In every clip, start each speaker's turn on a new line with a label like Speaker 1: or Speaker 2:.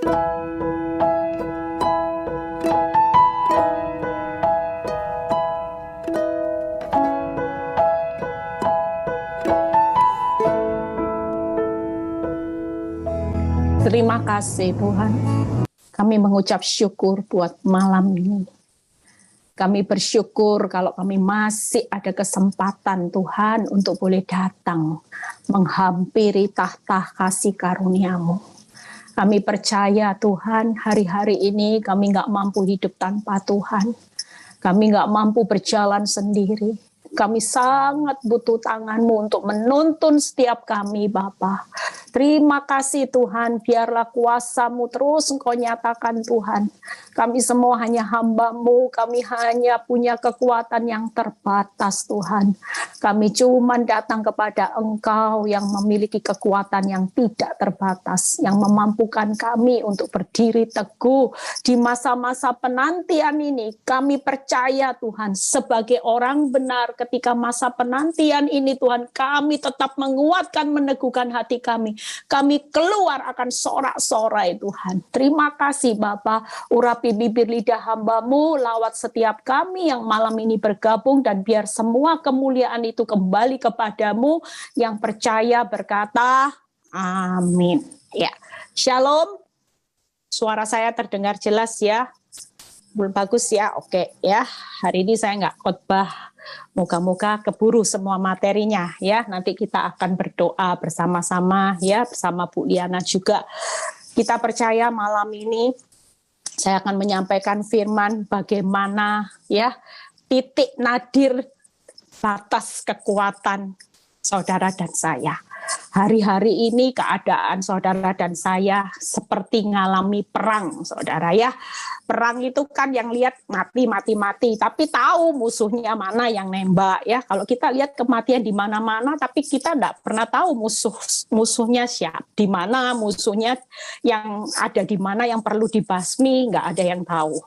Speaker 1: Terima kasih Tuhan. Kami mengucap syukur buat malam ini. Kami bersyukur kalau kami masih ada kesempatan Tuhan untuk boleh datang menghampiri tahta kasih karunia-Mu. Kami percaya Tuhan, hari-hari ini kami nggak mampu hidup tanpa Tuhan. Kami nggak mampu berjalan sendiri. Kami sangat butuh tangan-Mu untuk menuntun setiap kami, Bapa. Terima kasih Tuhan, biarlah kuasa-Mu terus Engkau nyatakan Tuhan. Kami semua hanya hamba-Mu, kami hanya punya kekuatan yang terbatas Tuhan. Kami cuma datang kepada Engkau yang memiliki kekuatan yang tidak terbatas, yang memampukan kami untuk berdiri teguh di masa-masa penantian ini. Kami percaya Tuhan, sebagai orang benar ketika masa penantian ini Tuhan, kami tetap menguatkan, meneguhkan hati kami. Kami keluar akan sorak-sorai Tuhan. Terima kasih Bapa, urapi bibir lidah hamba-Mu, lawat setiap kami yang malam ini bergabung, dan biar semua kemuliaan itu kembali kepadamu. Yang percaya berkata, amin. Ya, shalom. Suara saya terdengar jelas ya? Bagus ya, oke ya. Hari ini saya nggak khotbah. Moga-moga keburu semua materinya ya. Nanti kita akan berdoa bersama-sama ya, bersama Bu Liana juga. Kita percaya malam ini saya akan menyampaikan firman bagaimana ya titik nadir batas kekuatan saudara dan saya. Hari-hari ini keadaan saudara dan saya seperti ngalami perang, saudara ya. Perang itu kan yang lihat mati, tapi tahu musuhnya mana yang nembak ya. Kalau kita lihat kematian di mana-mana, tapi kita tidak pernah tahu musuhnya siapa, di mana musuhnya, yang ada di mana, yang perlu dibasmi, nggak ada yang tahu.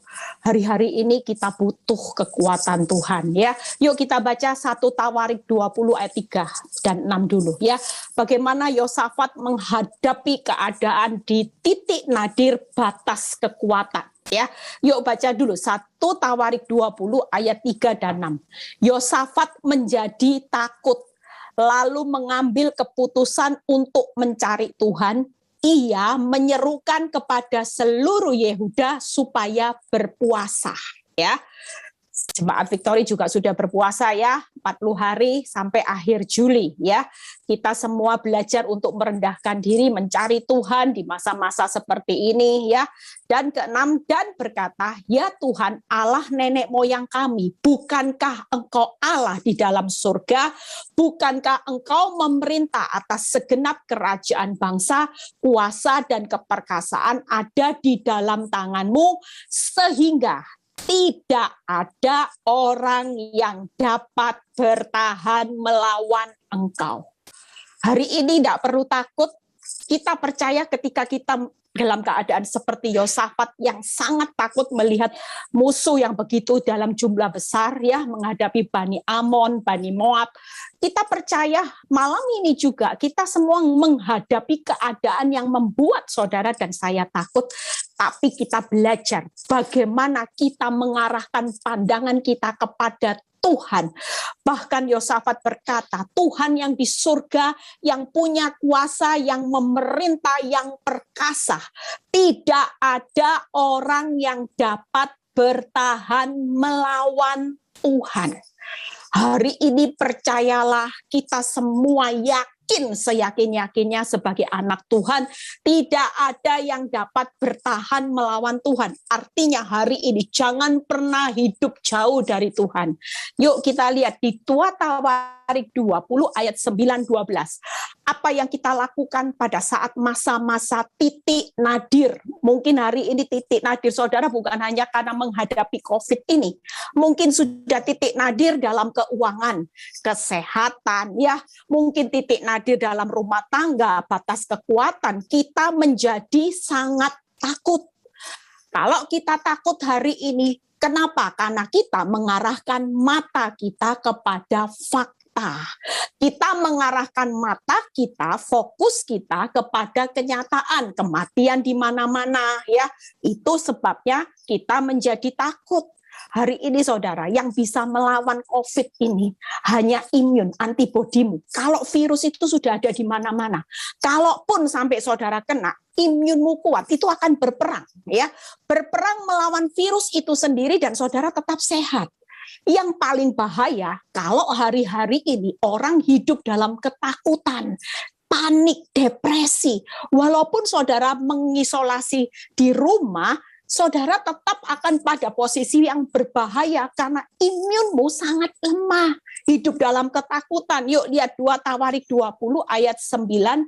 Speaker 1: Hari-hari ini kita butuh kekuatan Tuhan ya. Yuk kita baca 1 Tawarik 20 ayat 3 dan 6 dulu ya. Bagaimana Yosafat menghadapi keadaan di titik nadir batas kekuatan. Ya, yuk baca dulu 1 Tawarik 20 ayat 3 dan 6. Yosafat menjadi takut, lalu mengambil keputusan untuk mencari Tuhan. Ia menyerukan kepada seluruh Yehuda supaya berpuasa. Ya, Jemaat Victory juga sudah berpuasa ya, 40 hari sampai akhir Juli ya. Kita semua belajar untuk merendahkan diri, mencari Tuhan di masa-masa seperti ini ya. Dan keenam, dan berkata, ya Tuhan Allah nenek moyang kami, bukankah Engkau Allah di dalam surga? Bukankah Engkau memerintah atas segenap kerajaan bangsa, kuasa dan keperkasaan ada di dalam tangan-Mu, sehingga tidak ada orang yang dapat bertahan melawan Engkau. Hari ini tidak perlu takut. Kita percaya ketika kita dalam keadaan seperti Yosafat yang sangat takut melihat musuh yang begitu dalam jumlah besar ya, menghadapi Bani Amon, Bani Moab. Kita percaya malam ini juga kita semua menghadapi keadaan yang membuat saudara dan saya takut. Tapi kita belajar bagaimana kita mengarahkan pandangan kita kepada Tuhan. Bahkan Yosafat berkata, Tuhan yang di surga, yang punya kuasa, yang memerintah, yang perkasa. Tidak ada orang yang dapat bertahan melawan Tuhan. Hari ini percayalah, kita semua yakin seyakin-yakinnya sebagai anak Tuhan, tidak ada yang dapat bertahan melawan Tuhan. Artinya hari ini jangan pernah hidup jauh dari Tuhan. Yuk kita lihat di 2 Tawarik 20 ayat 9-12. Apa yang kita lakukan pada saat masa-masa titik nadir. Mungkin hari ini titik nadir saudara bukan hanya karena menghadapi COVID ini. Mungkin sudah titik nadir dalam keuangan, kesehatan, ya. Mungkin titik nadir dalam rumah tangga, batas kekuatan. Kita menjadi sangat takut. Kalau kita takut hari ini, kenapa? Karena kita mengarahkan mata kita kepada fakta. buta. Kita mengarahkan mata kita, fokus kita kepada kenyataan, kematian di mana-mana ya. Itu sebabnya kita menjadi takut. Hari ini saudara, yang bisa melawan COVID ini hanya imun, antibodimu. Kalau virus itu sudah ada di mana-mana. Kalaupun sampai saudara kena, imunmu kuat, itu akan berperang. Ya, berperang melawan virus itu sendiri dan saudara tetap sehat. Yang paling bahaya, kalau hari-hari ini orang hidup dalam ketakutan, panik, depresi. Walaupun saudara mengisolasi di rumah, saudara tetap akan pada posisi yang berbahaya karena imunmu sangat lemah. Hidup dalam ketakutan. Yuk lihat 2 Tawarik 20 ayat 9,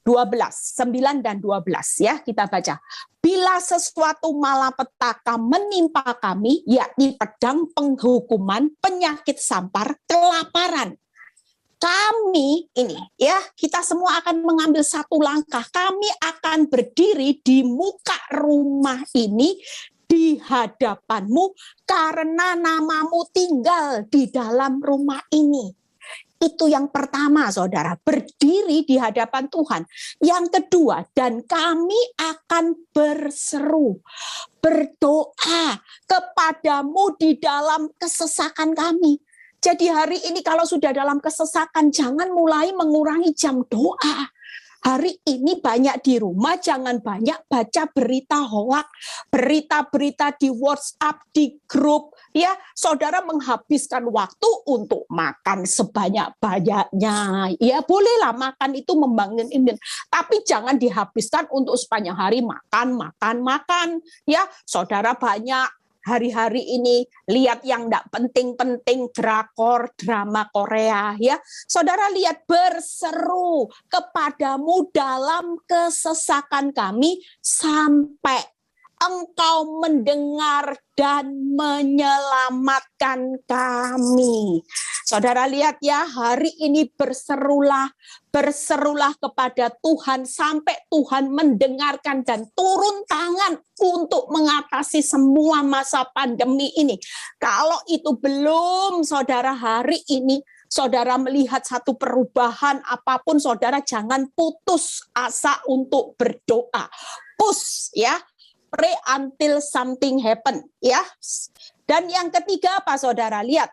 Speaker 1: 9 dan 12 ya, kita baca. Bila sesuatu malapetaka menimpa kami, yakni pedang, penghukuman, penyakit sampar, kelaparan. Kami ini ya, kita semua akan mengambil satu langkah. Kami akan berdiri di muka rumah ini di hadapanmu karena namamu tinggal di dalam rumah ini. Itu yang pertama saudara, berdiri di hadapan Tuhan. Yang kedua, dan kami akan berseru, berdoa kepadamu di dalam kesesakan kami. Jadi hari ini kalau sudah dalam kesesakan, jangan mulai mengurangi jam doa. Hari ini banyak di rumah, jangan banyak baca berita hoak, berita-berita di WhatsApp, di grup. Ya, saudara menghabiskan waktu untuk makan sebanyak-banyaknya. Ya, bolehlah makan itu membangun imun. Tapi jangan dihabiskan untuk sepanjang hari makan. Ya, saudara banyak hari-hari ini lihat yang enggak penting-penting, drakor, drama Korea ya. Saudara lihat, berseru kepadamu dalam kesesakan kami sampai Engkau mendengar dan menyelamatkan kami. Saudara lihat ya, hari ini berserulah kepada Tuhan sampai Tuhan mendengarkan dan turun tangan untuk mengatasi semua masa pandemi ini. Kalau itu belum saudara hari ini, saudara melihat satu perubahan apapun, saudara jangan putus asa untuk berdoa. Push ya. Pray until something happen ya. Dan yang ketiga apa saudara? Lihat,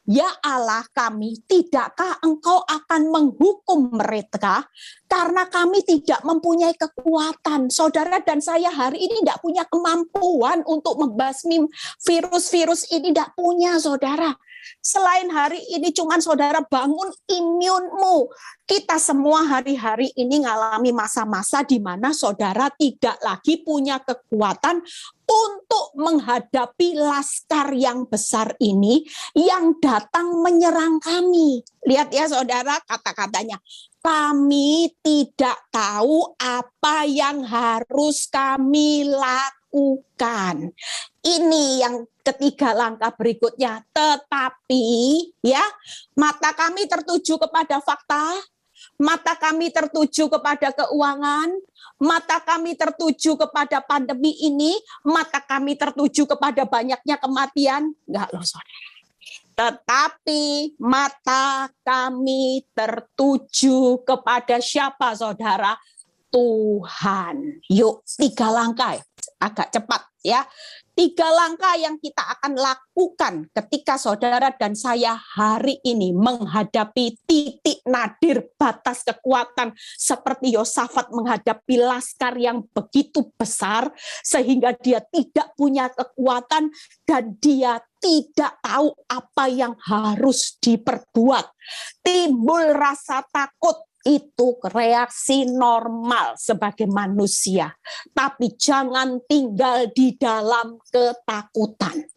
Speaker 1: ya Allah kami, tidakkah engkau akan menghukum mereka karena kami tidak mempunyai kekuatan. Saudara dan saya hari ini tidak punya kemampuan untuk membasmi virus-virus ini, tidak punya saudara. Selain hari ini cuman saudara bangun imunmu. Kita semua hari-hari ini ngalami masa-masa di mana saudara tidak lagi punya kekuatan untuk menghadapi laskar yang besar ini yang datang menyerang kami. Lihat ya saudara, kata-katanya. Kami tidak tahu apa yang harus kami lakukan. Ini yang ketiga langkah berikutnya. Tetapi ya, mata kami tertuju kepada fakta, mata kami tertuju kepada keuangan, mata kami tertuju kepada pandemi ini, mata kami tertuju kepada banyaknya kematian. Enggak loh saudara. Tetapi mata kami tertuju kepada siapa saudara? Tuhan. Yuk, 3 langkah agak cepat ya. 3 langkah yang kita akan lakukan ketika saudara dan saya hari ini menghadapi titik nadir batas kekuatan seperti Yosafat menghadapi laskar yang begitu besar sehingga dia tidak punya kekuatan dan dia tidak tahu apa yang harus diperbuat. Timbul rasa takut. Itu reaksi normal sebagai manusia. Tapi jangan tinggal di dalam ketakutan.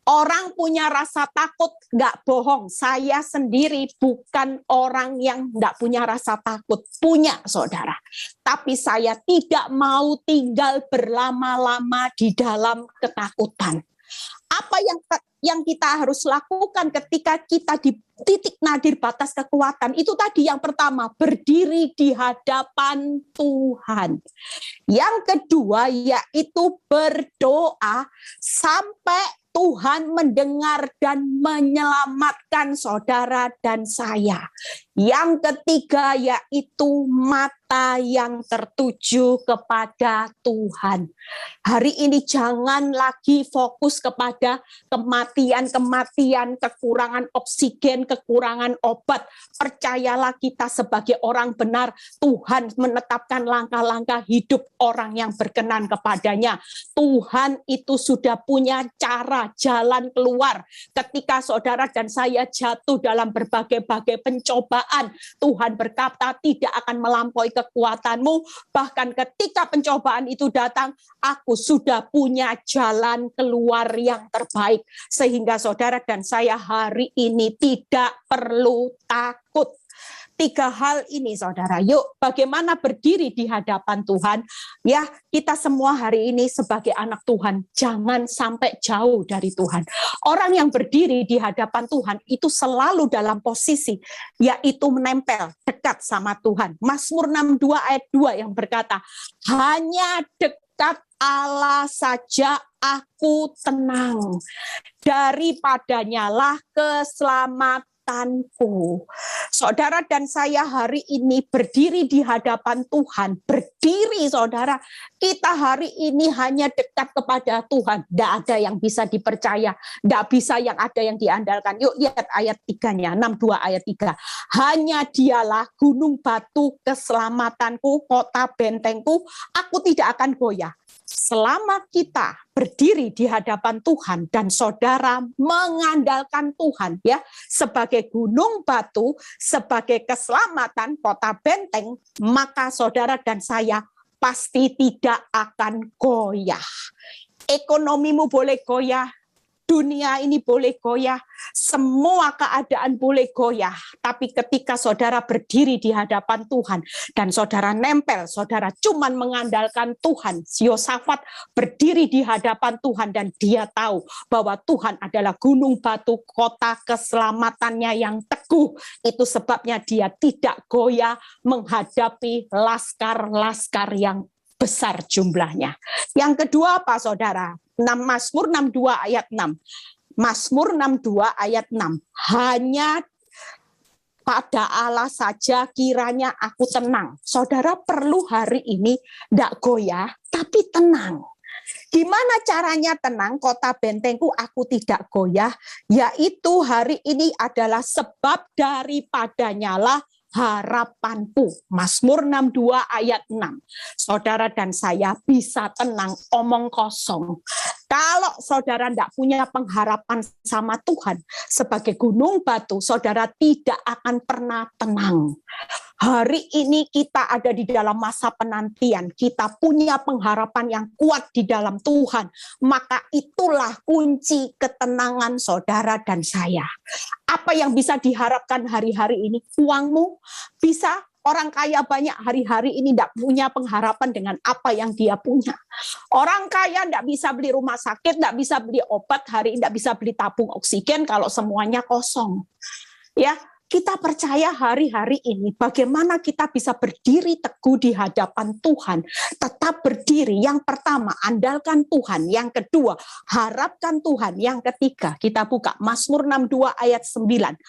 Speaker 1: Orang punya rasa takut, nggak bohong. Saya sendiri bukan orang yang nggak punya rasa takut. Punya, saudara. Tapi saya tidak mau tinggal berlama-lama di dalam ketakutan. Apa yang kita harus lakukan ketika kita di titik nadir batas kekuatan? Itu tadi yang pertama, berdiri di hadapan Tuhan. Yang kedua yaitu berdoa sampai Tuhan mendengar dan menyelamatkan saudara dan saya. Yang ketiga yaitu mata yang tertuju kepada Tuhan. Hari ini jangan lagi fokus kepada kematian-kematian, kekurangan oksigen, kekurangan obat. Percayalah kita sebagai orang benar, Tuhan menetapkan langkah-langkah hidup orang yang berkenan kepadanya. Tuhan itu sudah punya cara, jalan keluar. Ketika saudara dan saya jatuh dalam berbagai-bagai pencobaan, Tuhan berkata tidak akan melampaui kekuatanmu. Bahkan ketika pencobaan itu datang, aku sudah punya jalan keluar yang terbaik. Sehingga saudara dan saya hari ini tidak perlu takut. 3 hal ini saudara, yuk bagaimana berdiri di hadapan Tuhan. Ya, kita semua hari ini sebagai anak Tuhan, jangan sampai jauh dari Tuhan. Orang yang berdiri di hadapan Tuhan itu selalu dalam posisi, yaitu menempel dekat sama Tuhan. Mazmur 62 ayat 2 yang berkata, hanya dekat Allah saja aku tenang, daripadanya lah keselamatanku. Saudara dan saya hari ini berdiri di hadapan Tuhan. Berdiri saudara, kita hari ini hanya dekat kepada Tuhan. Tidak ada yang bisa dipercaya, tidak bisa yang ada yang diandalkan. Yuk lihat ayat 3-nya, 62 ayat 3. Hanya dialah gunung batu keselamatanku, kota bentengku, aku tidak akan goyah. Selama kita berdiri di hadapan Tuhan dan saudara mengandalkan Tuhan ya sebagai gunung batu, sebagai keselamatan kota benteng, maka saudara dan saya pasti tidak akan goyah. Ekonomimu boleh goyah, dunia ini boleh goyah, semua keadaan boleh goyah. Tapi ketika saudara berdiri di hadapan Tuhan dan saudara nempel, saudara cuman mengandalkan Tuhan. Yosafat berdiri di hadapan Tuhan dan dia tahu bahwa Tuhan adalah gunung batu, kota keselamatannya yang teguh. Itu sebabnya dia tidak goyah menghadapi laskar-laskar yang besar jumlahnya. Yang kedua apa saudara? Mazmur 62 ayat 6. Mazmur 62 ayat 6. Hanya pada Allah saja kiranya aku tenang. Saudara perlu hari ini tidak goyah, tapi tenang. Gimana caranya tenang? Kota bentengku aku tidak goyah, yaitu hari ini adalah sebab daripadanya lah harapanku. Mazmur 62 ayat 6. Saudara dan saya bisa tenang, omong kosong. Kalau saudara tidak punya pengharapan sama Tuhan sebagai gunung batu, saudara tidak akan pernah tenang. Hari ini kita ada di dalam masa penantian, kita punya pengharapan yang kuat di dalam Tuhan, maka itulah kunci ketenangan saudara dan saya. Apa yang bisa diharapkan hari-hari ini? Uangmu bisa. Orang kaya banyak hari-hari ini tidak punya pengharapan dengan apa yang dia punya. Orang kaya tidak bisa beli rumah sakit, tidak bisa beli obat, hari ini tidak bisa beli tabung oksigen kalau semuanya kosong. Ya, kita percaya hari-hari ini bagaimana kita bisa berdiri teguh di hadapan Tuhan. Tetap berdiri. Yang pertama, andalkan Tuhan. Yang kedua, harapkan Tuhan. Yang ketiga, kita buka Mazmur 62 ayat 9.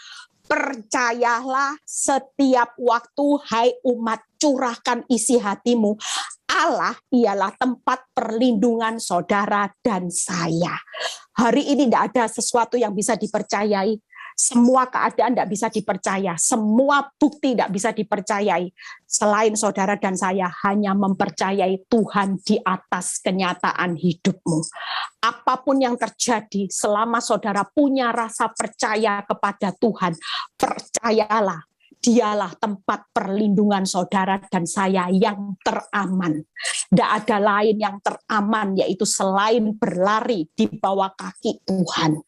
Speaker 1: Percayalah setiap waktu, hai umat, curahkan isi hatimu. Allah ialah tempat perlindungan saudara dan saya. Hari ini tidak ada sesuatu yang bisa dipercayai. Semua keadaan tidak bisa dipercaya. Semua bukti tidak bisa dipercayai. Selain saudara dan saya hanya mempercayai Tuhan di atas kenyataan hidupmu. Apapun yang terjadi, selama saudara punya rasa percaya kepada Tuhan, percayalah, dialah tempat perlindungan saudara dan saya yang teraman. Tidak ada lain yang teraman, yaitu selain berlari di bawah kaki Tuhan.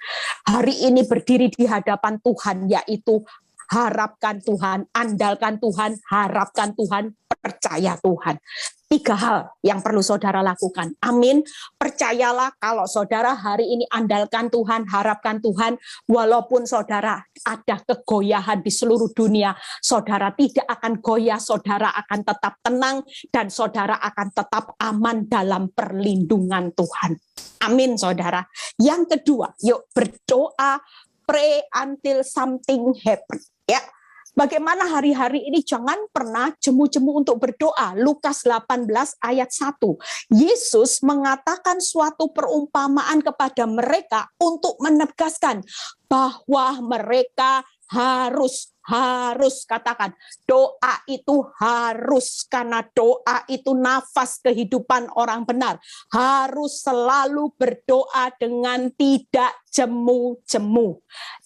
Speaker 1: Hari ini berdiri di hadapan Tuhan, yaitu harapkan Tuhan, andalkan Tuhan, harapkan Tuhan, percaya Tuhan. 3 hal yang perlu saudara lakukan. Amin. Percayalah kalau saudara hari ini andalkan Tuhan, harapkan Tuhan, walaupun saudara ada kegoyahan di seluruh dunia, saudara tidak akan goyah, saudara akan tetap tenang, dan saudara akan tetap aman dalam perlindungan Tuhan. Amin, saudara. Yang kedua, yuk berdoa, pray until something happen. Ya. Bagaimana hari-hari ini jangan pernah jemu-jemu untuk berdoa. Lukas 18 ayat 1. Yesus mengatakan suatu perumpamaan kepada mereka untuk menegaskan bahwa mereka harus katakan doa itu harus, karena doa itu nafas kehidupan orang benar. Harus selalu berdoa dengan tidak jemu-jemu.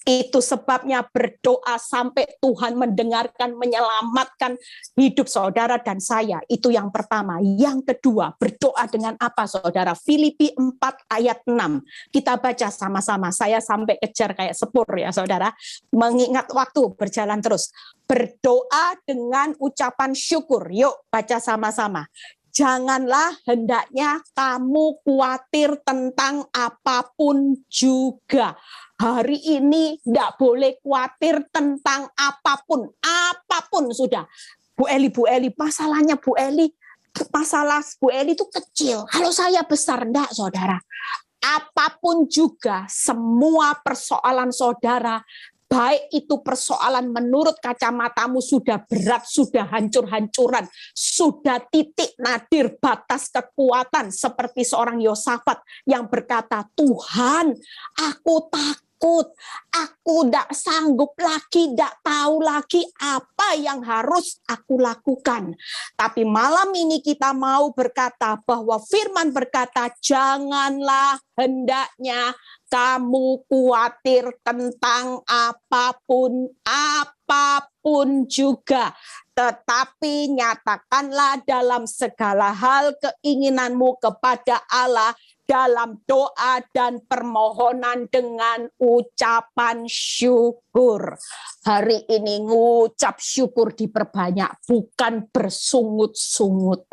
Speaker 1: Itu sebabnya berdoa sampai Tuhan mendengarkan, menyelamatkan hidup saudara dan saya. Itu yang pertama. Yang kedua, berdoa dengan apa, saudara? Filipi 4 ayat 6. Kita baca sama-sama. Saya sampai kejar kayak sepur ya, saudara. Mengingat waktu berjalan terus. Berdoa dengan ucapan syukur. Yuk, baca sama-sama. Janganlah hendaknya kamu khawatir tentang apapun juga. Hari ini tidak boleh khawatir tentang apapun. Apapun sudah. Bu Eli, masalahnya Bu Eli, masalah Bu Eli itu kecil. Kalau saya besar, enggak, saudara. Apapun juga, semua persoalan saudara, baik itu persoalan menurut kacamatamu sudah berat, sudah hancur-hancuran, sudah titik nadir batas kekuatan, seperti seorang Yosafat yang berkata, Tuhan, aku takut, aku tidak sanggup lagi, tidak tahu lagi apa yang harus aku lakukan. Tapi malam ini kita mau berkata bahwa firman berkata, janganlah hendaknya kamu khawatir tentang apapun juga. Tetapi nyatakanlah dalam segala hal keinginanmu kepada Allah dalam doa dan permohonan dengan ucapan syukur. Hari ini ngucap syukur diperbanyak, bukan bersungut-sungut.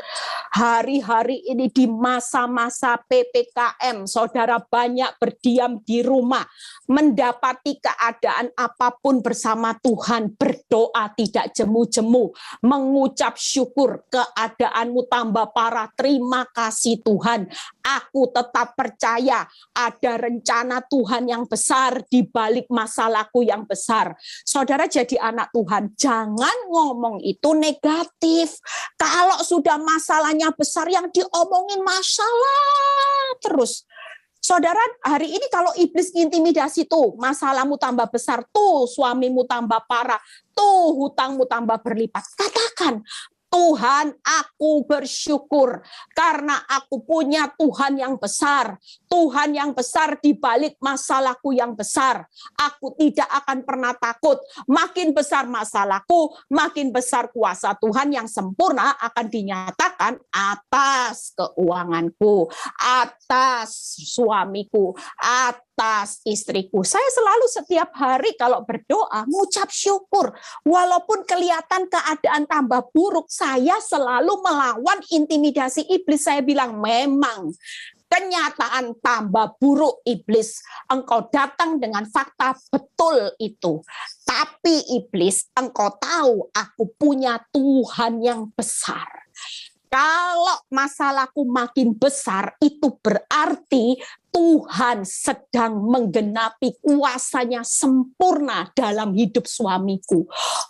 Speaker 1: Hari-hari ini di masa-masa PPKM, saudara banyak berdiam di rumah, mendapati keadaan apapun bersama Tuhan, berdoa tidak jemu-jemu, mengucap syukur, keadaanmu tambah parah, terima kasih Tuhan, aku tetap percaya ada rencana Tuhan yang besar di balik masalahku yang besar. Saudara jadi anak Tuhan, jangan ngomong itu negatif. Kalau sudah masalahnya besar, yang diomongin masalah terus. Saudara, hari ini kalau iblis intimidasi tuh, masalahmu tambah besar, tuh suamimu tambah parah, tuh hutangmu tambah berlipat. Katakan, Tuhan, aku bersyukur karena aku punya Tuhan yang besar. Tuhan yang besar di balik masalahku yang besar. Aku tidak akan pernah takut. Makin besar masalahku, makin besar kuasa Tuhan yang sempurna akan dinyatakan atas keuanganku, atas suamiku, atas istriku. Saya selalu setiap hari kalau berdoa mengucap syukur. Walaupun kelihatan keadaan tambah buruk, saya selalu melawan intimidasi iblis. Saya bilang memang kenyataan tambah buruk iblis. Engkau datang dengan fakta betul itu. Tapi iblis, engkau tahu aku punya Tuhan yang besar. Kalau masalahku makin besar, itu berarti Tuhan sedang menggenapi kuasanya sempurna dalam hidup suamiku.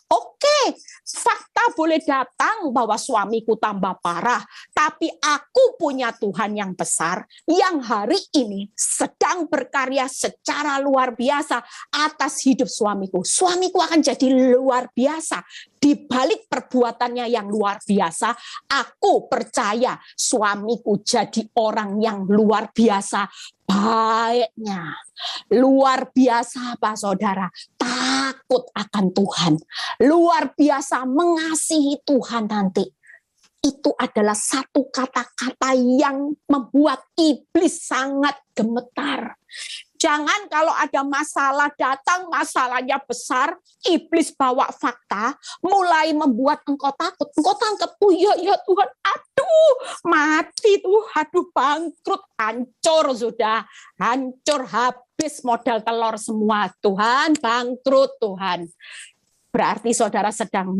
Speaker 1: Oke, fakta boleh datang bahwa suamiku tambah parah, tapi aku punya Tuhan yang besar yang hari ini sedang berkarya secara luar biasa atas hidup suamiku. Suamiku akan jadi luar biasa. Di balik perbuatannya yang luar biasa, aku percaya suamiku jadi orang yang luar biasa baiknya. Luar biasa apa saudara? Takut akan Tuhan. Luar biasa mengasihi Tuhan nanti. Itu adalah satu kata-kata yang membuat iblis sangat gemetar. Jangan kalau ada masalah datang, masalahnya besar, iblis bawa fakta, mulai membuat engkau takut. Engkau tangkap, oh ya Tuhan, aduh mati tuh, aduh bangkrut, hancur sudah, hancur habis modal telur semua. Tuhan, bangkrut Tuhan. Berarti saudara sedang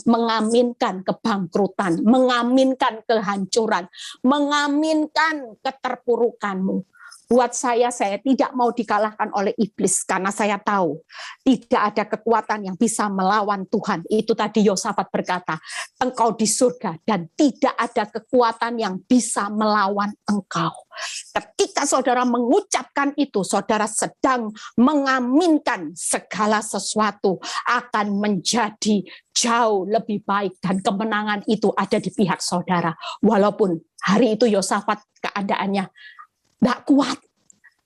Speaker 1: mengaminkan kebangkrutan, mengaminkan kehancuran, mengaminkan keterpurukanmu. Buat saya tidak mau dikalahkan oleh iblis, karena saya tahu tidak ada kekuatan yang bisa melawan Tuhan. Itu tadi Yosafat berkata, engkau di surga dan tidak ada kekuatan yang bisa melawan engkau. Ketika saudara mengucapkan itu, saudara sedang mengaminkan segala sesuatu akan menjadi jauh lebih baik dan kemenangan itu ada di pihak saudara. Walaupun hari itu Yosafat keadaannya tidak kuat,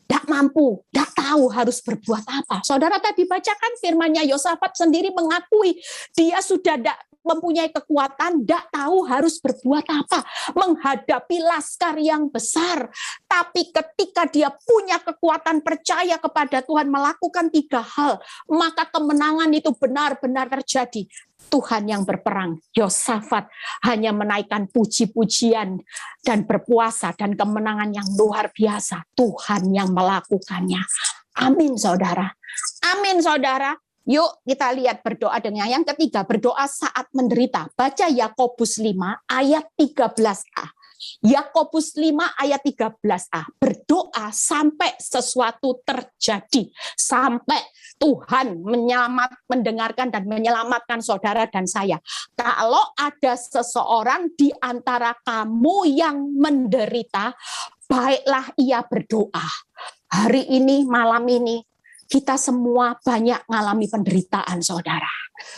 Speaker 1: tidak mampu, tidak tahu harus berbuat apa. Saudara tadi bacakan firman-Nya, Yosafat sendiri mengakui dia sudah tidak mempunyai kekuatan, tidak tahu harus berbuat apa, menghadapi laskar yang besar. Tapi ketika dia punya kekuatan, percaya kepada Tuhan, melakukan 3 hal, maka kemenangan itu benar-benar terjadi. Tuhan yang berperang. Yosafat hanya menaikkan puji-pujian dan berpuasa dan kemenangan yang luar biasa. Tuhan yang melakukannya. Amin saudara. Amin saudara. Yuk kita lihat berdoa dengan yang ketiga. Berdoa saat menderita. Baca Yakobus 5 ayat 13a. Yakobus 5 ayat 13a. Berdoa sampai sesuatu terjadi. Sampai Tuhan mendengarkan dan menyelamatkan saudara dan saya. Kalau ada seseorang di antara kamu yang menderita, baiklah ia berdoa. Hari ini, malam ini, kita semua banyak mengalami penderitaan, saudara.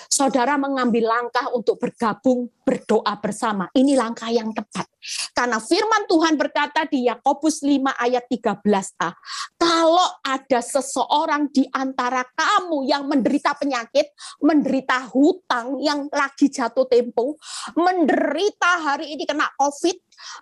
Speaker 1: Saudara mengambil langkah untuk bergabung, berdoa bersama. Ini langkah yang tepat. Karena firman Tuhan berkata di Yakobus 5 ayat 13a, kalau ada seseorang di antara kamu yang menderita penyakit, menderita hutang yang lagi jatuh tempo, menderita hari ini kena COVID,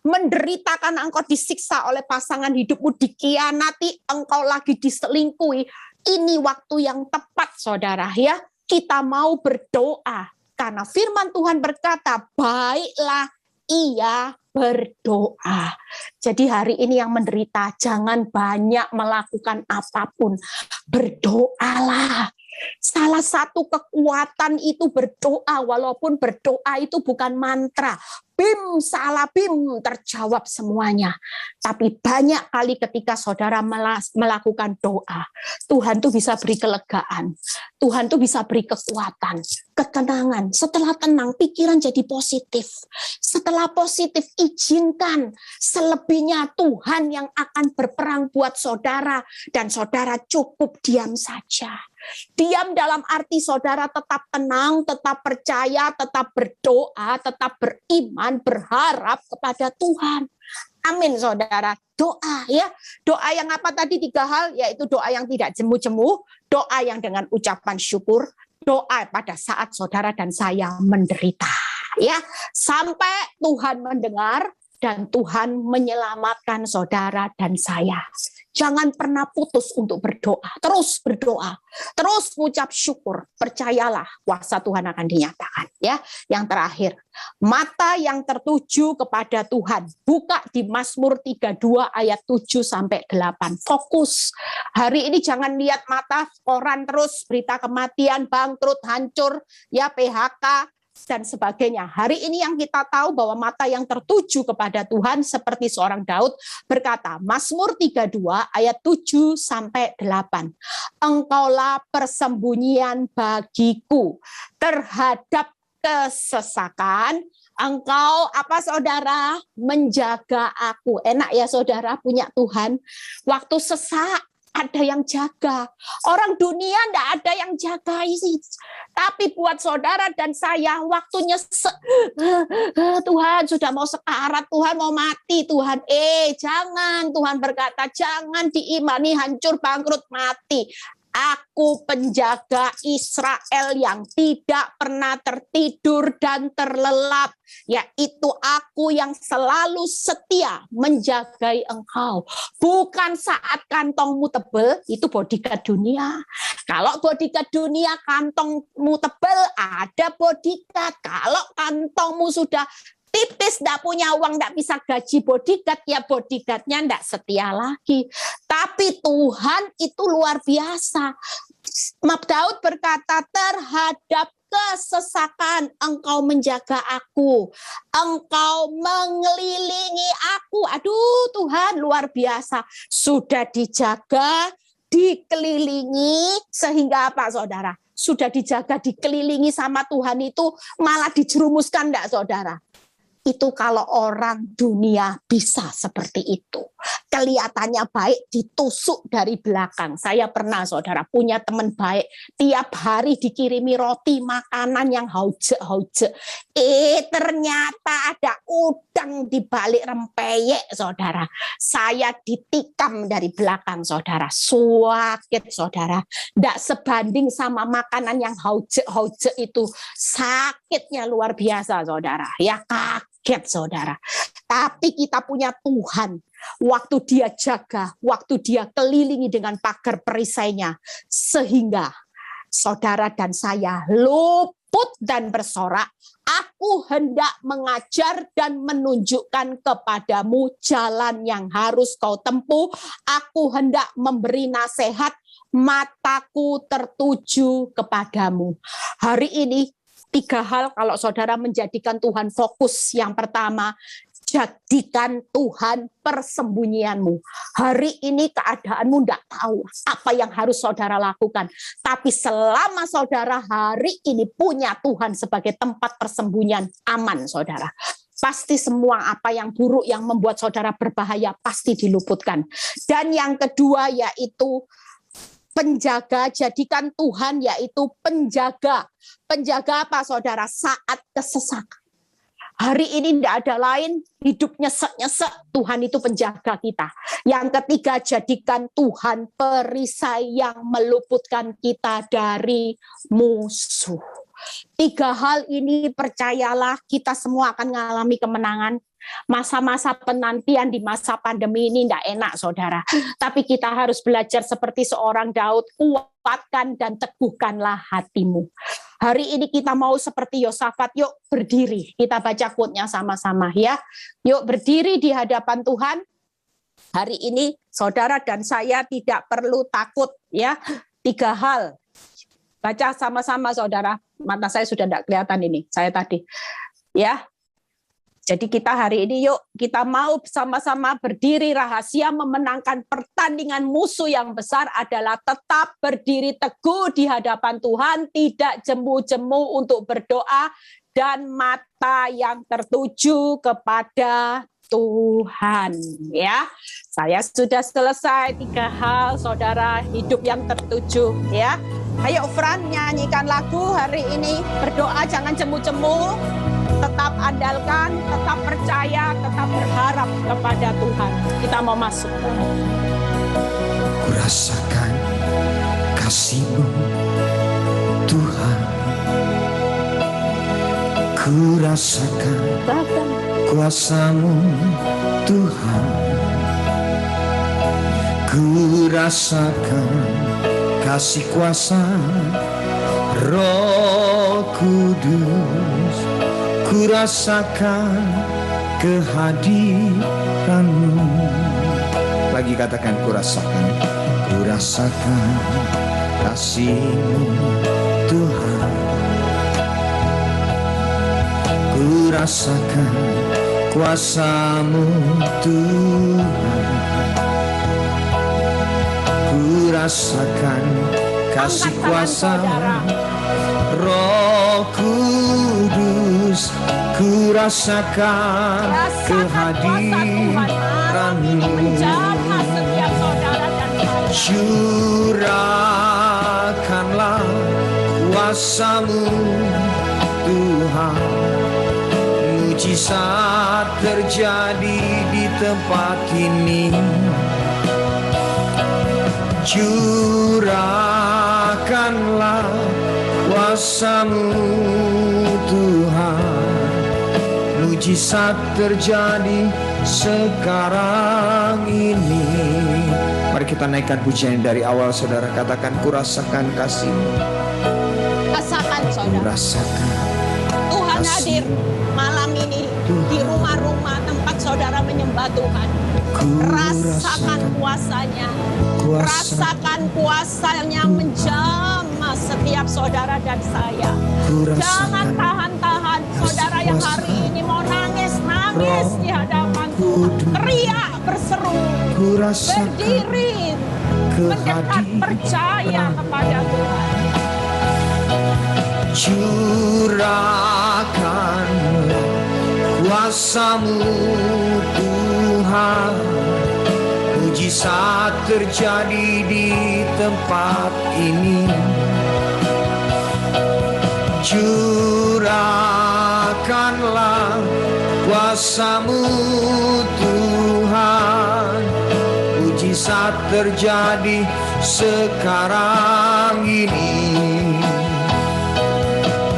Speaker 1: menderita karena engkau disiksa oleh pasangan hidupmu, dikhianati, engkau lagi diselingkuhi, ini waktu yang tepat saudara ya. Kita mau berdoa karena firman Tuhan berkata, baiklah ia berdoa. Jadi hari ini yang menderita jangan banyak melakukan apapun. Berdoalah. Salah satu kekuatan itu berdoa, walaupun berdoa itu bukan mantra. Bim, salah bim, terjawab semuanya. Tapi banyak kali ketika saudara melakukan doa, Tuhan tuh bisa beri kelegaan. Tuhan tuh bisa beri kekuatan, ketenangan. Setelah tenang, pikiran jadi positif. Setelah positif, izinkan selebihnya Tuhan yang akan berperang buat saudara. Dan saudara cukup diam saja. Diam dalam arti saudara tetap tenang, tetap percaya, tetap berdoa, tetap beriman, berharap kepada Tuhan. Amin saudara. Doa ya. Doa yang apa tadi 3 hal? Yaitu doa yang tidak jemu-jemu, doa yang dengan ucapan syukur, doa pada saat saudara dan saya menderita. Ya, sampai Tuhan mendengar dan Tuhan menyelamatkan saudara dan saya. Jangan pernah putus untuk berdoa. Terus berdoa. Terus mengucap syukur. Percayalah kuasa Tuhan akan dinyatakan. Ya, yang terakhir. Mata yang tertuju kepada Tuhan. Buka di Mazmur 32 ayat 7-8. Fokus. Hari ini jangan lihat mata koran terus. Berita kematian, bangkrut, hancur, ya PHK. Dan sebagainya. Hari ini yang kita tahu bahwa mata yang tertuju kepada Tuhan seperti seorang Daud berkata, Mazmur 32 ayat 7-8. Engkaulah persembunyian bagiku terhadap kesesakan. Engkau apa saudara? Menjaga aku. Enak ya saudara punya Tuhan. Waktu sesak ada yang jaga. Orang dunia enggak ada yang jaga sih. Tapi buat saudara dan saya waktunya Tuhan sudah mau sekarat, Tuhan mau mati, Tuhan. Jangan, Tuhan berkata, jangan diimani hancur, bangkrut, mati. Aku penjaga Israel yang tidak pernah tertidur dan terlelap, yaitu aku yang selalu setia menjagai engkau. Bukan saat kantongmu tebel, itu bodyguard dunia. Kalau bodyguard dunia kantongmu tebel, ada bodyguard. Kalau kantongmu sudah tipis, tidak punya uang, tidak bisa gaji bodyguard, ya bodyguardnya tidak setia lagi. Tapi Tuhan itu luar biasa. Daud berkata, terhadap kesesakan engkau menjaga aku, engkau mengelilingi aku. Aduh Tuhan, luar biasa. Sudah dijaga, dikelilingi, sehingga apa saudara? Sudah dijaga, dikelilingi sama Tuhan itu malah dijerumuskan enggak saudara? Itu kalau orang dunia bisa seperti itu. Kelihatannya baik, ditusuk dari belakang. Saya pernah saudara punya teman baik, tiap hari dikirimi roti, makanan yang hauce-hauce. Ternyata ada udang di balik rempeyek saudara. Saya ditikam dari belakang saudara. Sakit saudara. Tidak sebanding sama makanan yang hauce-hauce itu. Sakitnya luar biasa saudara. Ya kaget saudara. Tapi kita punya Tuhan. Waktu dia jaga, waktu dia kelilingi dengan pagar perisainya, sehingga saudara dan saya luput dan bersorak. Aku hendak mengajar dan menunjukkan kepadamu jalan yang harus kau tempuh. Aku hendak memberi nasihat, mataku tertuju kepadamu. Hari ini 3 hal kalau saudara menjadikan Tuhan fokus. Yang pertama, jadikan Tuhan persembunyianmu. Hari ini keadaanmu tidak tahu apa yang harus saudara lakukan. Tapi selama saudara hari ini punya Tuhan sebagai tempat persembunyian, aman saudara. Pasti semua apa yang buruk yang membuat saudara berbahaya pasti diluputkan. Dan yang kedua yaitu penjaga, jadikan Tuhan yaitu penjaga. Penjaga apa saudara? Saat kesesakan. Hari ini tidak ada lain, hidup nyesek-nyesek, Tuhan itu penjaga kita. Yang ketiga, jadikan Tuhan perisai yang meluputkan kita dari musuh. 3 hal ini percayalah kita semua akan mengalami kemenangan. Masa-masa penantian di masa pandemi ini tidak enak saudara. Tapi kita harus belajar seperti seorang Daud, kuatkan dan teguhkanlah hatimu. Hari ini kita mau seperti Yosafat, yuk berdiri. Kita baca quote-nya sama-sama ya. Yuk berdiri di hadapan Tuhan. Hari ini saudara dan saya tidak perlu takut ya. 3 hal. Baca sama-sama saudara. Mata saya sudah tidak kelihatan ini, saya tadi. Ya. Jadi kita hari ini yuk kita mau sama-sama berdiri. Rahasia memenangkan pertandingan musuh yang besar adalah tetap berdiri teguh di hadapan Tuhan, tidak jemu-jemu untuk berdoa, dan mata yang tertuju kepada Tuhan. Ya, saya sudah selesai 3 hal saudara, hidup yang tertuju ya. Ayo Fran nyanyikan lagu hari ini, berdoa jangan jemu-jemu. Tetap andalkan, tetap percaya, tetap berharap kepada Tuhan. Kita mau masuk.
Speaker 2: Kurasakan kasih-Mu Tuhan. Kurasakan kuasa-Mu Tuhan. Kurasakan kasih kuasa Roh Kudus. Kurasakan kehadiran-Mu. Lagi katakan kurasakan. Kurasakan kasih-Mu Tuhan. Kurasakan kuasa-Mu Tuhan. Kurasakan kasih kuasa Roh Kudus. Kurasakan kehadiran-Mu. Curahkanlah kuasa-Mu Tuhan. Mujizat terjadi di tempat ini. Curahkanlah kuasa-Mu Tuhan, mujizat terjadi sekarang ini. Mari kita naikkan pujian dari awal, saudara. Katakan, kurasakan kasih-Mu.
Speaker 1: Rasakan, saudara.
Speaker 2: Rasakan
Speaker 1: Tuhan
Speaker 2: kasih
Speaker 1: hadir malam ini di rumah-rumah tempat saudara menyembah Tuhan. Rasakan kuasanya. Rasakan kuasanya menjamah setiap saudara dan saya. Jangan tahan-tahan. Saudara yang hari ini mau nangis di hadapan Tuhan, teriak, berseru, berdiri, mendekat, percaya kepada Tuhan.
Speaker 2: Curahkanlah kuasa-Mu Tuhan, mujizat terjadi di tempat ini. Curahkanlah kuasa-Mu Tuhan, mujizat terjadi sekarang ini.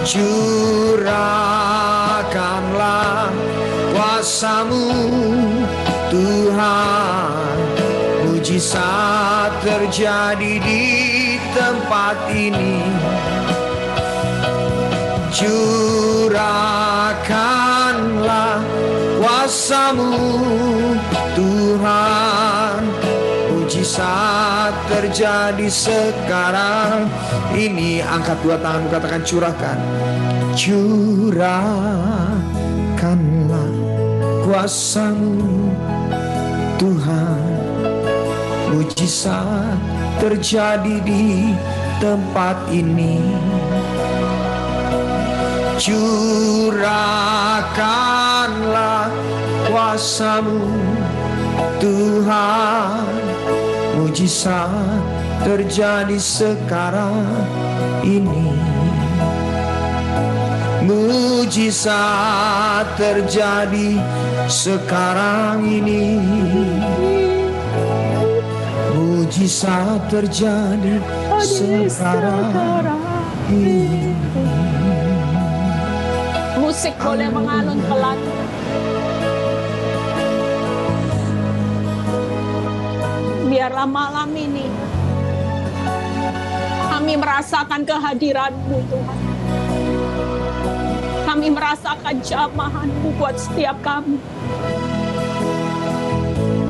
Speaker 2: Curahkanlah kuasa-Mu Tuhan, mujizat terjadi di tempat ini. Curahkanlah kuasa-Mu Tuhan, mujizat terjadi sekarang ini. Angkat dua tanganmu, katakan, curahkan. Curahkanlah kuasa-Mu Tuhan, mujizat terjadi di tempat ini. Curahkanlah kuasa-Mu Tuhan, mujizat terjadi sekarang ini. Mujizat terjadi sekarang ini. Mujizat terjadi sekarang ini.
Speaker 1: Musik boleh mengalun pelan. Biarlah malam ini kami merasakan kehadiran-Mu Tuhan. Kami merasakan jamahan-Mu buat setiap kami.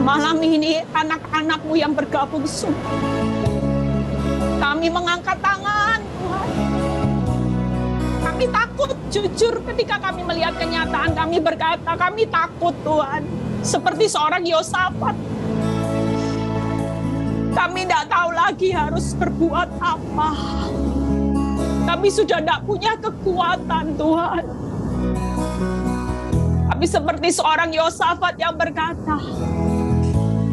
Speaker 1: Malam ini anak-anak-Mu yang bergabung semua, kami mengangkat tangan Tuhan. Kami takut, jujur, ketika kami melihat kenyataan, kami berkata, kami takut Tuhan. Seperti seorang Yosafat. Kami tidak tahu lagi harus berbuat apa. Kami sudah tidak punya kekuatan Tuhan. Kami seperti seorang Yosafat yang berkata,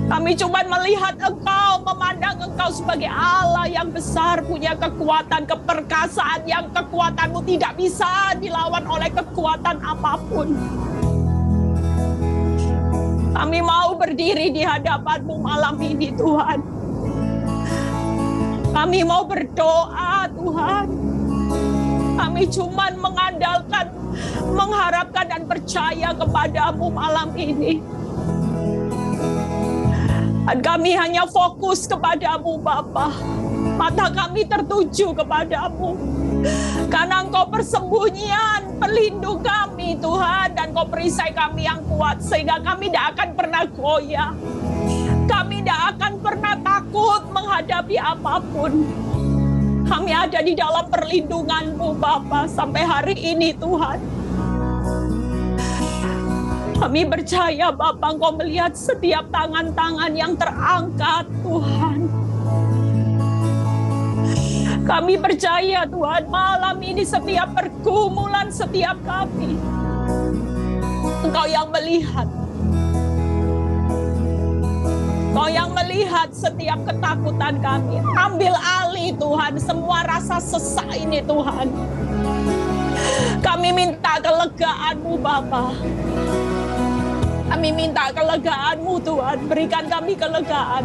Speaker 1: kami cuma melihat Engkau, memandang Engkau sebagai Allah yang besar, punya kekuatan, keperkasaan yang kekuatan-Mu tidak bisa dilawan oleh kekuatan apapun. Kami mau berdiri di hadapan-Mu malam ini Tuhan. Kami mau berdoa Tuhan. Kami cuma mengandalkan, mengharapkan dan percaya kepada-Mu malam ini. Dan kami hanya fokus kepada-Mu Bapa. Mata kami tertuju kepada-Mu. Karena Engkau persembunyian, pelindung kami Tuhan. Dan Engkau perisai kami yang kuat. Sehingga kami tidak akan pernah goyah. Kami tidak akan pernah takut menghadapi apapun. Kami ada di dalam perlindungan-Mu Bapa sampai hari ini Tuhan. Kami percaya Bapa, Engkau melihat setiap tangan-tangan yang terangkat Tuhan. Kami percaya Tuhan, malam ini setiap pergumulan setiap kami, Engkau yang melihat. Engkau yang melihat setiap ketakutan kami. Ambil alih Tuhan semua rasa sesak ini Tuhan. Kami minta kelegaan-Mu Bapa. Kami minta kelegaan-Mu Tuhan, berikan kami kelegaan.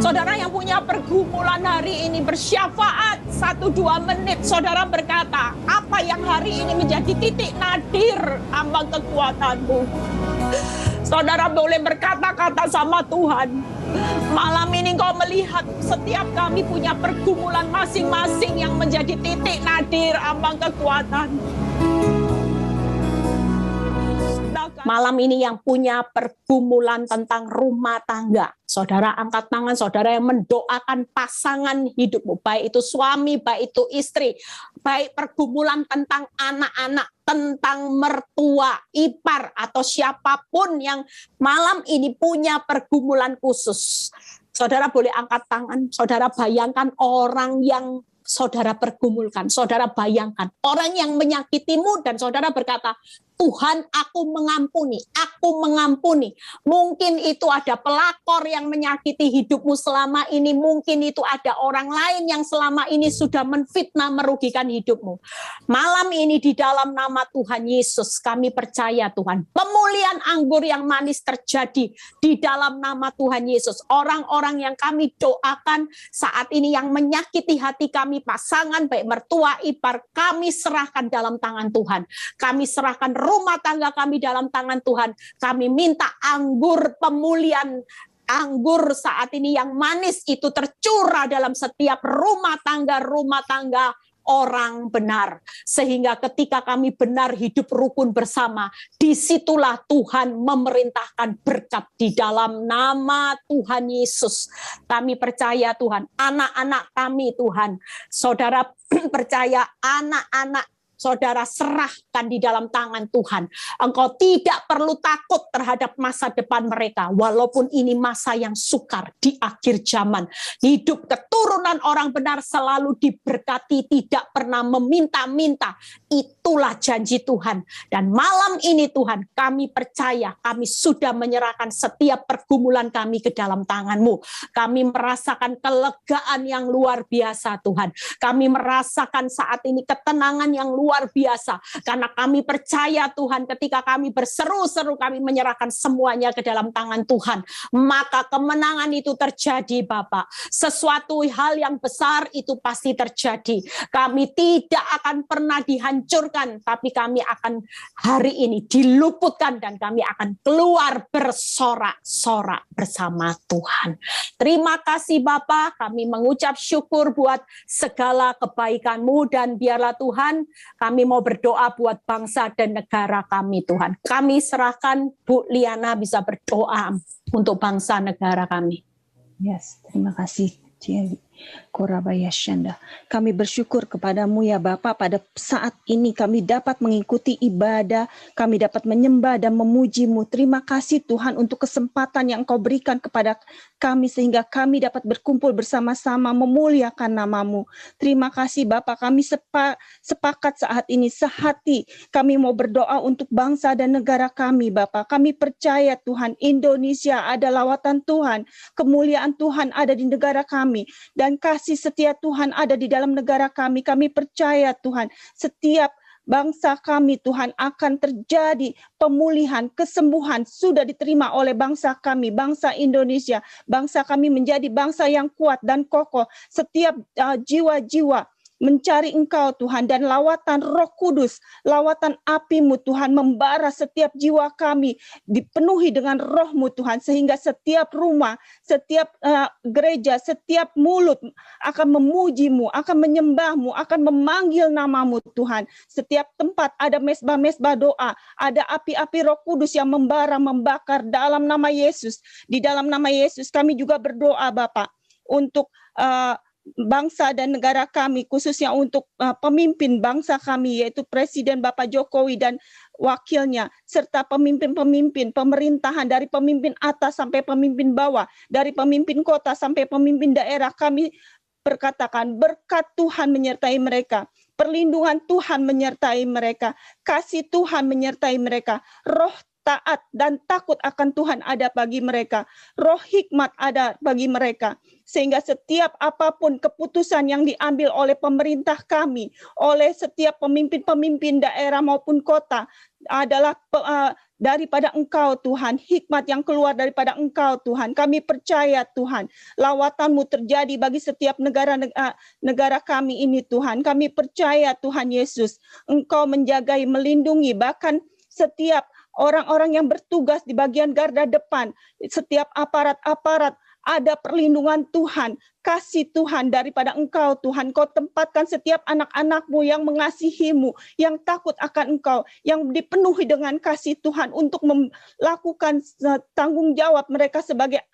Speaker 1: Saudara yang punya pergumulan hari ini bersyafaat 1-2 menit. Saudara berkata, apa yang hari ini menjadi titik nadir ambang kekuatan-Mu. Saudara boleh berkata-kata sama Tuhan. Malam ini Engkau melihat setiap kami punya pergumulan masing-masing yang menjadi titik nadir ambang kekuatan. Malam ini yang punya pergumulan tentang rumah tangga, saudara angkat tangan, saudara yang mendoakan pasangan hidupmu, baik itu suami, baik itu istri, baik pergumulan tentang anak-anak, tentang mertua, ipar, atau siapapun yang malam ini punya pergumulan khusus. Saudara boleh angkat tangan, saudara bayangkan orang yang saudara pergumulkan, saudara bayangkan orang yang menyakitimu dan saudara berkata, Tuhan, aku mengampuni, aku mengampuni. Mungkin itu ada pelakor yang menyakiti hidupmu selama ini, mungkin itu ada orang lain yang selama ini sudah menfitnah, merugikan hidupmu. Malam ini di dalam nama Tuhan Yesus, kami percaya Tuhan, pemulihan anggur yang manis terjadi di dalam nama Tuhan Yesus. Orang-orang yang kami doakan saat ini yang menyakiti hati kami, pasangan, baik mertua, ipar, kami serahkan dalam tangan Tuhan. Kami serahkan rumah tangga kami dalam tangan Tuhan. Kami minta anggur pemulihan, anggur saat ini yang manis itu tercurah dalam setiap rumah tangga orang benar. Sehingga ketika kami benar hidup rukun bersama, disitulah Tuhan memerintahkan berkat di dalam nama Tuhan Yesus. Kami percaya Tuhan, anak-anak kami Tuhan, saudara percaya anak-anak saudara serahkan di dalam tangan Tuhan. Engkau tidak perlu takut terhadap masa depan mereka. Walaupun ini masa yang sukar di akhir zaman. Hidup keturunan orang benar selalu diberkati, tidak pernah meminta-minta. Itulah janji Tuhan. Dan malam ini Tuhan, kami percaya kami sudah menyerahkan setiap pergumulan kami ke dalam tangan-Mu. Kami merasakan kelegaan yang luar biasa Tuhan. Kami merasakan saat ini ketenangan yang luar biasa, karena kami percaya Tuhan, ketika kami berseru-seru, kami menyerahkan semuanya ke dalam tangan Tuhan, maka kemenangan itu terjadi Bapak. Sesuatu hal yang besar itu pasti terjadi. Kami tidak akan pernah dihancurkan, tapi kami akan hari ini diluputkan dan kami akan keluar bersorak-sorak bersama Tuhan. Terima kasih Bapak, kami mengucap syukur buat segala kebaikan-Mu, dan biarlah Tuhan, kami mau berdoa buat bangsa dan negara kami Tuhan. Kami serahkan Bu Liana bisa berdoa untuk bangsa negara kami.
Speaker 3: Yes, terima kasih. Korabaya Shanda. Kami bersyukur kepadamu ya Bapa, pada saat ini kami dapat mengikuti ibadah, kami dapat menyembah dan memuji-Mu. Terima kasih Tuhan untuk kesempatan yang Engkau berikan kepada kami sehingga kami dapat berkumpul bersama-sama memuliakan nama-Mu. Terima kasih Bapa, kami sepakat saat ini sehati kami mau berdoa untuk bangsa dan negara kami Bapa. Kami percaya Tuhan, Indonesia ada lawatan Tuhan, kemuliaan Tuhan ada di negara kami, dan kasih setia Tuhan ada di dalam negara kami. Kami percaya Tuhan, setiap bangsa kami Tuhan akan terjadi pemulihan, kesembuhan sudah diterima oleh bangsa kami, bangsa Indonesia. Bangsa kami menjadi bangsa yang kuat dan kokoh. Setiap jiwa-jiwa mencari Engkau Tuhan, dan lawatan Roh Kudus, lawatan api-Mu Tuhan membara setiap jiwa kami, dipenuhi dengan Roh-Mu Tuhan, sehingga setiap rumah, setiap gereja, setiap mulut akan memuji-Mu, akan menyembah-Mu, akan memanggil nama-Mu Tuhan. Setiap tempat ada mesbah-mesbah doa, ada api-api Roh Kudus yang membara, membakar dalam nama Yesus. Di dalam nama Yesus kami juga berdoa Bapak untuk bangsa dan negara kami, khususnya untuk pemimpin bangsa kami, yaitu Presiden Bapak Jokowi dan wakilnya, serta pemimpin-pemimpin pemerintahan, dari pemimpin atas sampai pemimpin bawah, dari pemimpin kota sampai pemimpin daerah. Kami berkatakan berkat Tuhan menyertai mereka, perlindungan Tuhan menyertai mereka, kasih Tuhan menyertai mereka, Roh taat dan takut akan Tuhan ada bagi mereka. Roh hikmat ada bagi mereka. Sehingga setiap apapun keputusan yang diambil oleh pemerintah kami, oleh setiap pemimpin-pemimpin daerah maupun kota, adalah daripada Engkau Tuhan, hikmat yang keluar daripada Engkau Tuhan. Kami percaya Tuhan, lawatan-Mu terjadi bagi setiap negara kami ini Tuhan. Kami percaya Tuhan Yesus, Engkau menjagai, melindungi, bahkan setiap orang-orang yang bertugas di bagian garda depan, setiap aparat-aparat, ada perlindungan Tuhan, kasih Tuhan daripada Engkau Tuhan. Kau tempatkan setiap anak-anak-Mu yang mengasihi-Mu, yang takut akan Engkau, yang dipenuhi dengan kasih Tuhan untuk melakukan tanggung jawab mereka sebagai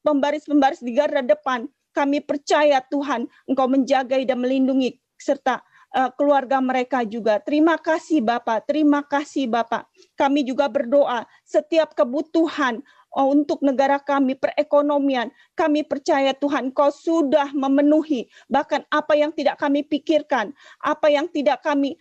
Speaker 3: pembaris-pembaris di garda depan. Kami percaya Tuhan, Engkau menjaga dan melindungi serta keluarga mereka juga. Terima kasih Bapak, terima kasih Bapak. Kami juga berdoa setiap kebutuhan untuk negara kami, perekonomian, kami percaya Tuhan, Kau sudah memenuhi bahkan apa yang tidak kami pikirkan, apa yang tidak kami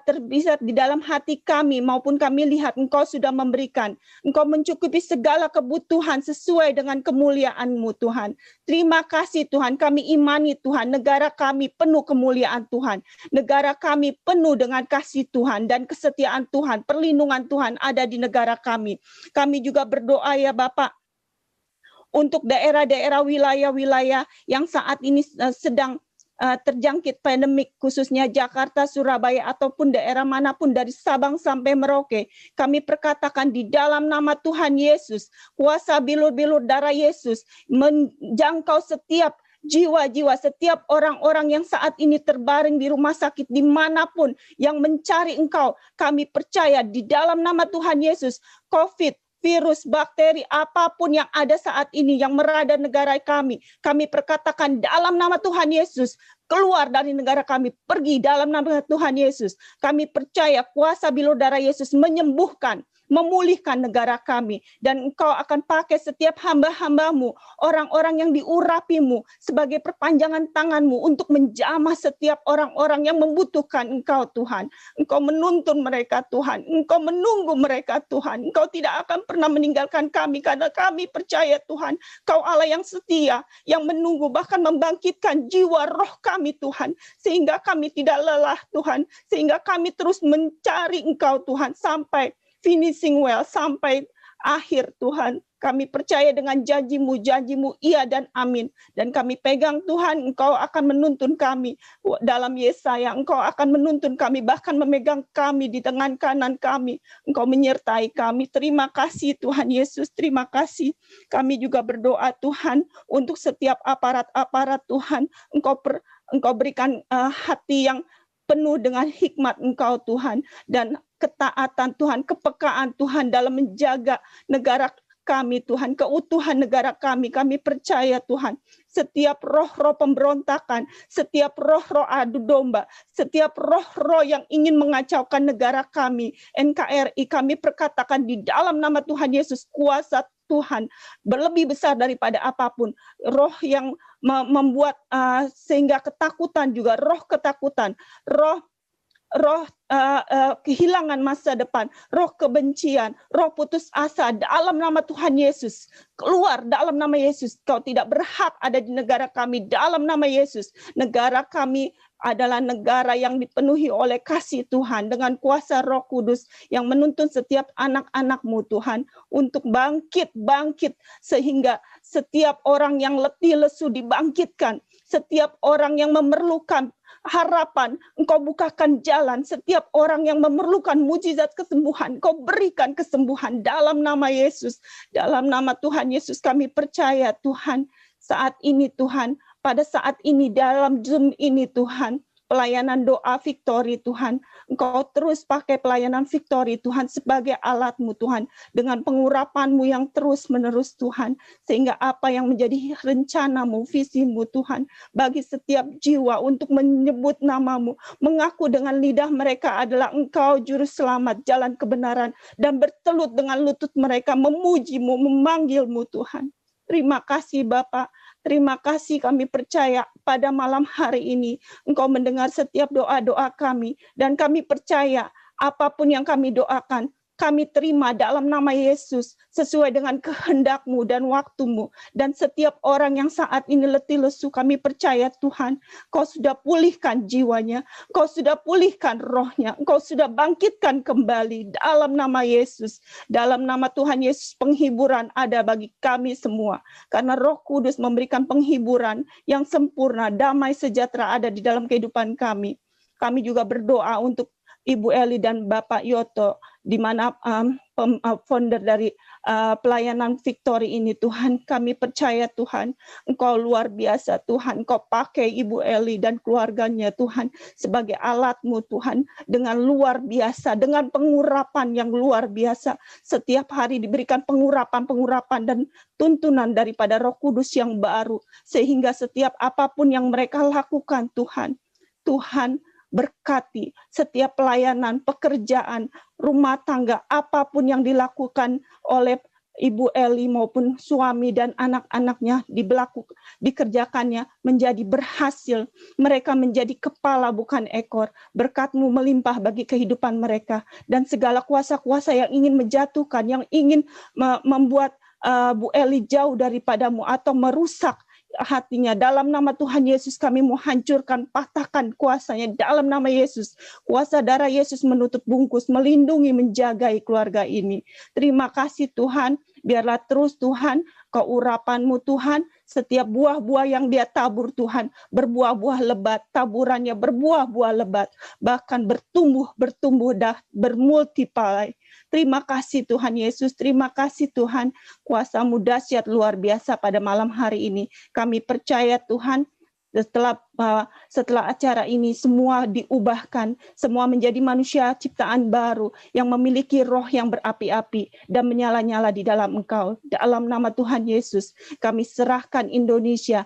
Speaker 3: terbesit di dalam hati kami maupun kami lihat, Engkau sudah memberikan. Engkau mencukupi segala kebutuhan sesuai dengan kemuliaan-Mu Tuhan. Terima kasih Tuhan, kami imani Tuhan, negara kami penuh kemuliaan Tuhan. Negara kami penuh dengan kasih Tuhan dan kesetiaan Tuhan, perlindungan Tuhan ada di negara kami. Kami juga berdoa ya Bapak, untuk daerah-daerah wilayah-wilayah yang saat ini sedang terjangkit pandemik, khususnya Jakarta, Surabaya, ataupun daerah manapun dari Sabang sampai Merauke. Kami perkatakan di dalam nama Tuhan Yesus, kuasa bilur-bilur darah Yesus menjangkau setiap jiwa-jiwa, setiap orang-orang yang saat ini terbaring di rumah sakit dimanapun yang mencari Engkau. Kami percaya di dalam nama Tuhan Yesus, COVID, virus, bakteri, apapun yang ada saat ini yang merada negara kami perkatakan dalam nama Tuhan Yesus, keluar dari negara kami, pergi dalam nama Tuhan Yesus. Kami percaya kuasa bilur darah Yesus menyembuhkan, memulihkan negara kami. Dan Engkau akan pakai setiap hamba-hamba-Mu, orang-orang yang diurapi-Mu sebagai perpanjangan tangan-Mu untuk menjamah setiap orang-orang yang membutuhkan Engkau Tuhan. Engkau menuntun mereka Tuhan, Engkau menunggu mereka Tuhan. Engkau tidak akan pernah meninggalkan kami karena kami percaya Tuhan, Kau Allah yang setia, yang menunggu bahkan membangkitkan jiwa roh kami Tuhan, sehingga kami tidak lelah Tuhan, sehingga kami terus mencari Engkau Tuhan sampai finishing well, sampai akhir Tuhan. Kami percaya dengan janji-Mu iya dan amin. Dan kami pegang Tuhan, Engkau akan menuntun kami dalam Yesaya. Engkau akan menuntun kami, bahkan memegang kami di tangan kanan kami. Engkau menyertai kami. Terima kasih Tuhan Yesus, terima kasih. Kami juga berdoa Tuhan untuk setiap aparat-aparat Tuhan. Engkau berikan hati yang penuh dengan hikmat Engkau Tuhan, dan ketaatan Tuhan, kepekaan Tuhan dalam menjaga negara kami Tuhan, keutuhan negara kami. Kami percaya Tuhan, setiap roh-roh pemberontakan, setiap roh-roh adu domba, setiap roh-roh yang ingin mengacaukan negara kami, NKRI, kami perkatakan di dalam nama Tuhan Yesus, kuasa Tuhan berlebih besar daripada apapun. Roh yang membuat sehingga ketakutan juga, roh ketakutan, roh kehilangan masa depan, roh kebencian, roh putus asa, dalam nama Tuhan Yesus, keluar dalam nama Yesus. Kau tidak berhak ada di negara kami, dalam nama Yesus. Negara kami adalah negara yang dipenuhi oleh kasih Tuhan dengan kuasa Roh Kudus yang menuntun setiap anak-anak-Mu Tuhan untuk bangkit sehingga setiap orang yang letih lesu dibangkitkan, setiap orang yang memerlukan harapan, Engkau bukakan jalan. Setiap orang yang memerlukan mujizat kesembuhan, Engkau berikan kesembuhan dalam nama Yesus. Dalam nama Tuhan Yesus kami percaya Tuhan, saat ini Tuhan, pada saat ini dalam Zoom ini Tuhan, pelayanan doa Victory Tuhan, Engkau terus pakai pelayanan Victory Tuhan sebagai alat-Mu Tuhan, dengan pengurapan-Mu yang terus menerus Tuhan, sehingga apa yang menjadi rencana-Mu, visi-Mu Tuhan, bagi setiap jiwa untuk menyebut nama-Mu, mengaku dengan lidah mereka adalah Engkau Juru Selamat, jalan kebenaran, dan bertelut dengan lutut mereka, memuji-Mu, memanggil-Mu Tuhan. Terima kasih Bapak. Terima kasih, kami percaya pada malam hari ini Engkau mendengar setiap doa-doa kami, dan kami percaya apapun yang kami doakan, kami terima dalam nama Yesus, sesuai dengan kehendak-Mu dan waktu-Mu. Dan setiap orang yang saat ini letih lesu, kami percaya Tuhan, Kau sudah pulihkan jiwanya, Kau sudah pulihkan rohnya, Kau sudah bangkitkan kembali dalam nama Yesus. Dalam nama Tuhan Yesus, penghiburan ada bagi kami semua. Karena Roh Kudus memberikan penghiburan yang sempurna, damai sejahtera ada di dalam kehidupan kami. Kami juga berdoa untuk Ibu Eli dan Bapak Yoto, di mana founder dari pelayanan Victory ini, Tuhan. Kami percaya Tuhan, Engkau luar biasa Tuhan. Engkau pakai Ibu Eli dan keluarganya Tuhan sebagai alat-Mu Tuhan, dengan luar biasa, dengan pengurapan yang luar biasa. Setiap hari diberikan pengurapan dan tuntunan daripada Roh Kudus yang baru, sehingga setiap apapun yang mereka lakukan Tuhan, berkati setiap pelayanan, pekerjaan, rumah tangga, apapun yang dilakukan oleh Ibu Eli maupun suami dan anak-anaknya dikerjakannya menjadi berhasil. Mereka menjadi kepala bukan ekor. Berkat-Mu melimpah bagi kehidupan mereka. Dan segala kuasa-kuasa yang ingin menjatuhkan, yang ingin membuat Bu Eli jauh daripada-Mu atau merusak hatinya, dalam nama Tuhan Yesus kami mau hancurkan, patahkan kuasanya dalam nama Yesus. Kuasa darah Yesus menutup bungkus, melindungi, menjagai keluarga ini. Terima kasih Tuhan, biarlah terus Tuhan keurapan-Mu Tuhan, setiap buah-buah yang Dia tabur Tuhan, berbuah-buah lebat, taburannya berbuah-buah lebat, bahkan bertumbuh bermultiply. Terima kasih Tuhan Yesus, terima kasih Tuhan, kuasa-Mu dahsyat luar biasa pada malam hari ini. Kami percaya Tuhan, setelah acara ini semua diubahkan, semua menjadi manusia ciptaan baru yang memiliki roh yang berapi-api dan menyala-nyala di dalam Engkau. Dalam nama Tuhan Yesus, kami serahkan Indonesia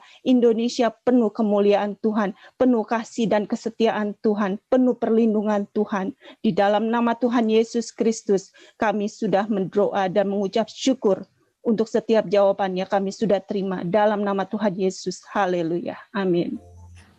Speaker 3: penuh kemuliaan Tuhan, penuh kasih dan kesetiaan Tuhan, penuh perlindungan Tuhan. Di dalam nama Tuhan Yesus Kristus, kami sudah mendoa dan mengucap syukur. Untuk setiap jawabannya kami sudah terima dalam nama Tuhan Yesus. Haleluya. Amin.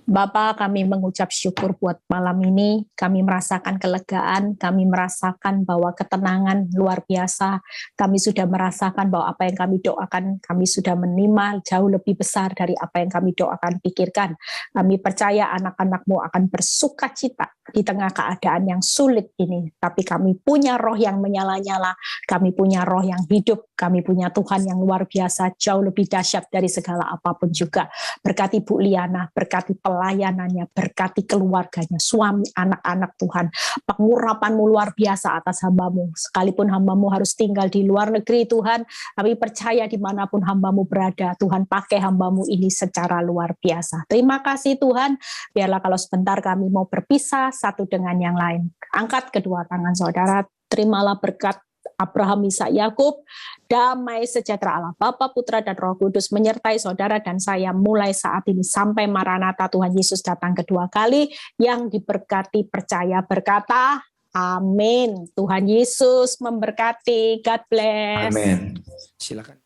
Speaker 1: Bapak, kami mengucap syukur buat malam ini. Kami merasakan kelegaan, kami merasakan bahwa ketenangan luar biasa. Kami sudah merasakan bahwa apa yang kami doakan, kami sudah menerima jauh lebih besar dari apa yang kami doakan, pikirkan. Kami percaya anak-anak-Mu akan bersukacita di tengah keadaan yang sulit ini. Tapi kami punya roh yang menyala-nyala, kami punya roh yang hidup, kami punya Tuhan yang luar biasa, jauh lebih dahsyat dari segala apapun juga. Berkati Bu Liana, berkati pelayanannya, berkati keluarganya, suami, anak-anak Tuhan. Pengurapan-Mu luar biasa atas hamba-Mu. Sekalipun hamba-Mu harus tinggal di luar negeri Tuhan, kami percaya dimanapun hamba-Mu berada, Tuhan pakai hamba-Mu ini secara luar biasa. Terima kasih Tuhan, biarlah kalau sebentar kami mau berpisah satu dengan yang lain. Angkat kedua tangan saudara, terimalah berkat Abraham, Ishak, Yakub, damai sejahtera Allah Bapa, Putra, dan Roh Kudus menyertai saudara dan saya mulai saat ini sampai Maranatha Tuhan Yesus datang kedua kali. Yang diberkati percaya berkata amin. Tuhan Yesus memberkati. God bless.
Speaker 2: Amin. Silakan.